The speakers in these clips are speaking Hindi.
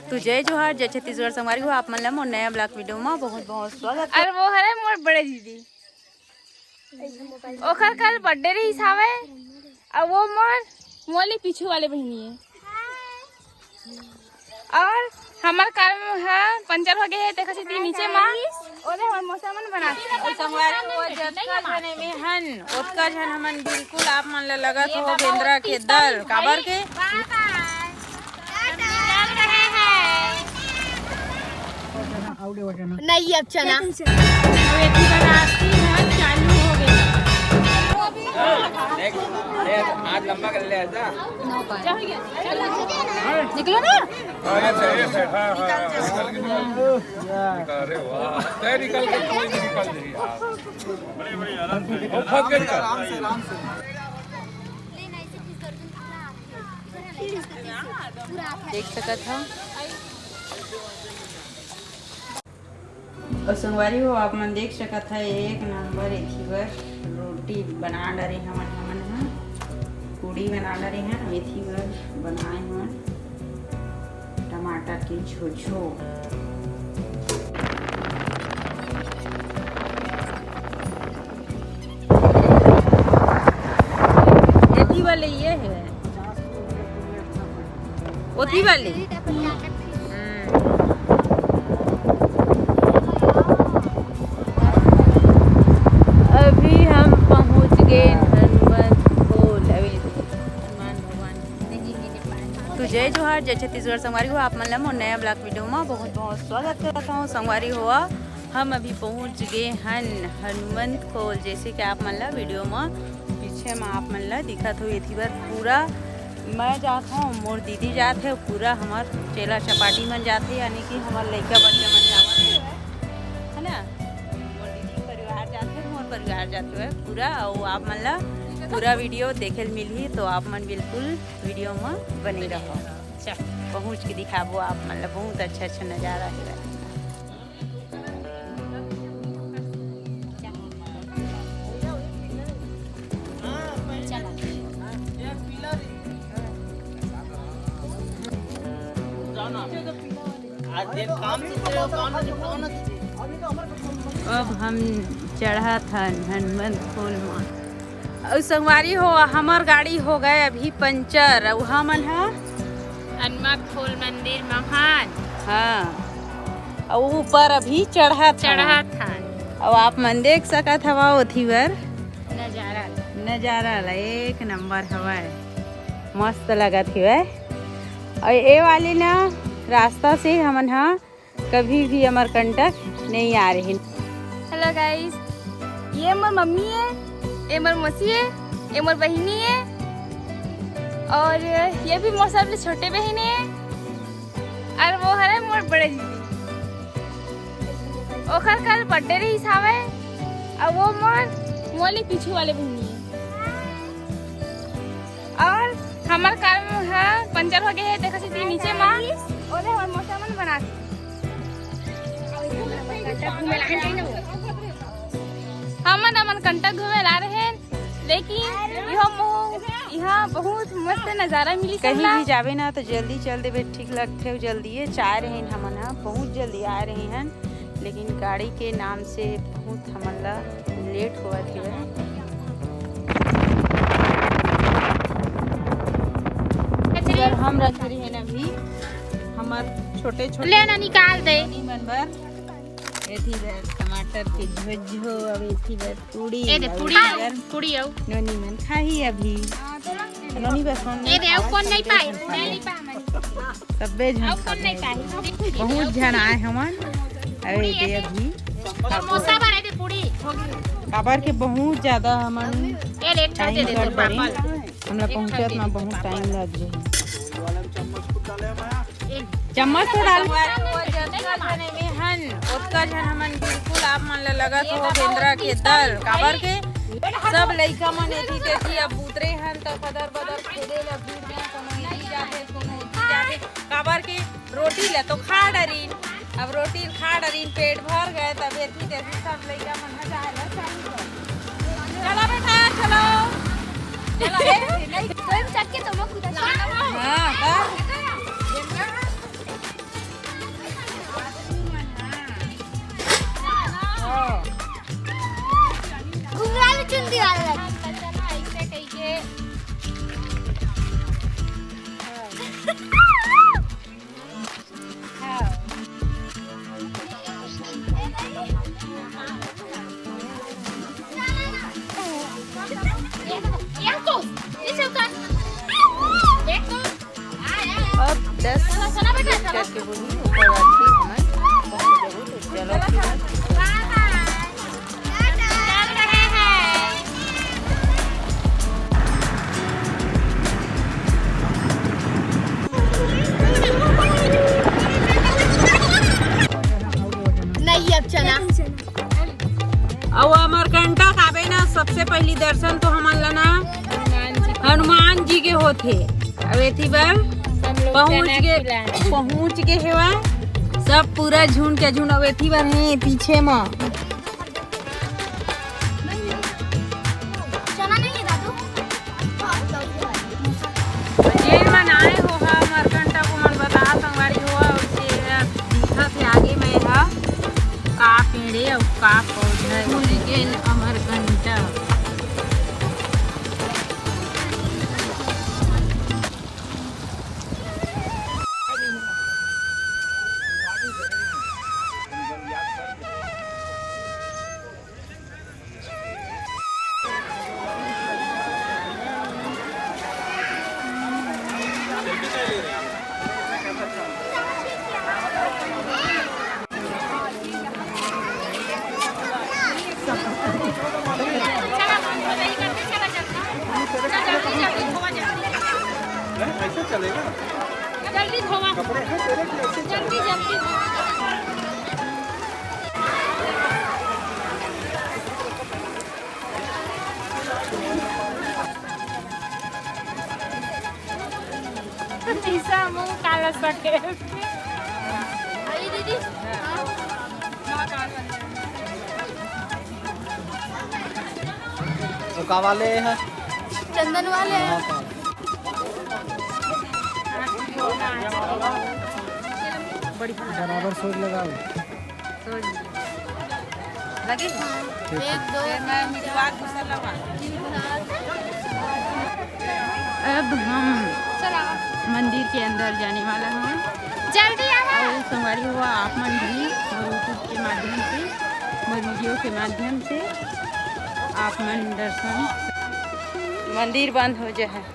तो जय जोहार जय छत्तीसगढ़ संगवारी हो आप मन ला मोर नया ब्लॉग वीडियो में बहुत बहुत स्वागत है। और वो हरे मोर बड़े दीदी ओखर कल बर्थडे रही सावे और वो मोली पीछू वाले बहनी है और हमार कार में है पंचर हो गए है देखा सी नीचे मां ओने हमर मौसमन बना ओ संगवारी हो जतका जने में हन ओतका जन हमन बिल्कुल आप मन ला लगत हो केंद्रा के दल काबर के नहीं अब चना एथी बनाती है चालू हो गया हाथ लंबा कर ले ऐसा निकलो ना अरे वाह निकल के कोई नहीं निकल रही यार फंस गई आराम से देख सकत हो और संगवारी हो आप मन देख सकत है एक नंबर एथी बर रोटी बना डरे हमन पूड़ी बना डरे हैं मेथी बर बनाए हमन टमाटर के छोछो एथी वाले ये है ओथी वाले अभी हम पहुंच गए तो जय जोहार जय छत्तीसगढ़ संगवारी हो आप मन ला मोर नया ब्लॉग वीडियो में बहुत बहुत स्वागत करता हूँ। संगवारी हुआ हम अभी पहुंच गए हन हनुमंत खोल जैसे कि आप मन ला वीडियो में पीछे में आप मन ला दिखत हो एथी बार पूरा मैं जात हूँ मोर दीदी जात है पूरा हमार चेला चपाटी मन जाते यानी कि हमार लड़का बच्चा मन जावत है ना मोर दीदी परिवार जाते मोर परिवार जाते है पूरा और आप मन ला पूरा वीडियो देखे मिली तो आप मन बिल्कुल वीडियो में बने रहो पहुँच के दिखाबो आप मन ला बहुत अच्छा अच्छा नज़ारा है। अब हम चढ़ा था हनुमंत खोल में और संगवारी हो हमार गाड़ी हो गए अभी पंचर और हमन है हनुमंत खोल मंदिर महान हाँ और ऊपर अभी चढ़ा था और आप मन देख सकत हवा ओथी बर नजारा ला एक नंबर हवा मस्त लगत है और ये वाली ना रास्ता से हमन हा कभी भी अमरकंटक नहीं आ रही। हेलो गाइस ये मोर मम्मी है ये मोर मौसी है ये मोर बहिनी है और ये भी मोर सबसे छोटे बहनी है और वो है मोर बड़े दीदी ओखर कल बर्थडे रही सावे और वो मोली पीछू वाले बहनी है और हमार कार में है पंचर हो गए है देखा सी नीचे मां ओने हमर मौसमन बना हमन कंटक घूमे ला रहे हैं लेकिन यहाँ बहुत मस्त नज़ारा मिली कहीं भी जावे ना तो जल्दी चल देवे ठीक लगते हो जल्दी चाह रहे हैं हमन हा बहुत जल्दी आ रहे हैं लेकिन गाड़ी के नाम से बहुत हमन ला लेट हुआ थे। हम रख रहे हैं अभी हमार छोटे छोटे लेना निकाल दे मनबर एथी बर टमाटर के झोझो अब एथी बर पूड़ी ए दे पूड़ी आओ नोनी मन खाही अभी नोनी बस ए दे कौन नहीं पाए नहीं पाए सबे जन कौन नहीं पाए बहुत जन आए हमन अरे दे अभी समोसा बना दे पूड़ी काबर के बहुत ज्यादा हमन ए लेट दे दे तो पापा हमरा पहुंचत में बहुत टाइम लग जाए चम्मच तो डाल में हन ओतका जन हमन बिल्कुल आप मन ला लगत हो केंद्रा के दल काबर के सब लइका मन एथी तेथी अब उतरे हन तो कदर बदर खेले ला भीड़ में कोनो एथी जाते कोनो उठी जाते काबर के रोटी ला तो खा डरीन अब रोटी खा डरीन पेट भर गए तब एथी तेथी सब लइका मन ह जाए ला चलो बेटा चलो चलो नहीं चक्के तो मत कूदा हां जब ही ऊपर वाली हमें पहुँच जब तो चलो फिर नहीं अब चला अब अमरकंटक आवे ना सबसे पहली दर्शन तो हमन ला ना हनुमान जी के होथे। अब एथी बार पहुँच के हेवा सब पूरा झुंड के झुंड। अब एथी बार है पीछे में जेन मन आए हो हा अमरकंटक को मन बता संगवारी हुआ उससे दिखा थे आगे में हा का पेड़े और का पौधा भूल गए अमरकंटक। ऐसे चलेगा जल्दी धोवा कपड़े हैं तेरे कि ऐसे जल्दी जल्दी शीशा मुंह काला सके आई दीदी रुका वाले हैं चंदन वाले बराबर सोच लगाओ लगे एक दो अब हम चला मंदिर के अंदर जाने वाला हैं। जल्दी आओ और संगवारी हुआ आप मन भी यूट्यूब के माध्यम से वीडियो के माध्यम से आप मन दर्शन मंदिर बंद हो जाए।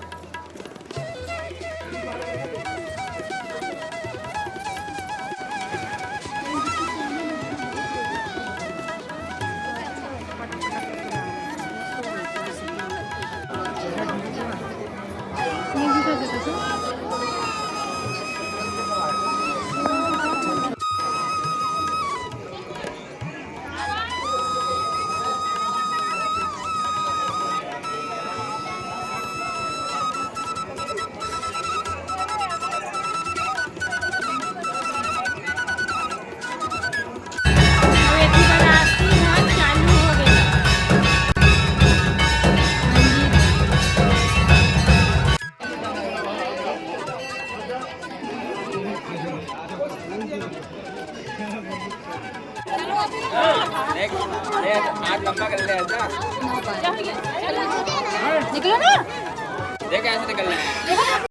हाथ लंबा कर ले ऐसा निकलो ना देख ऐसे निकलना है।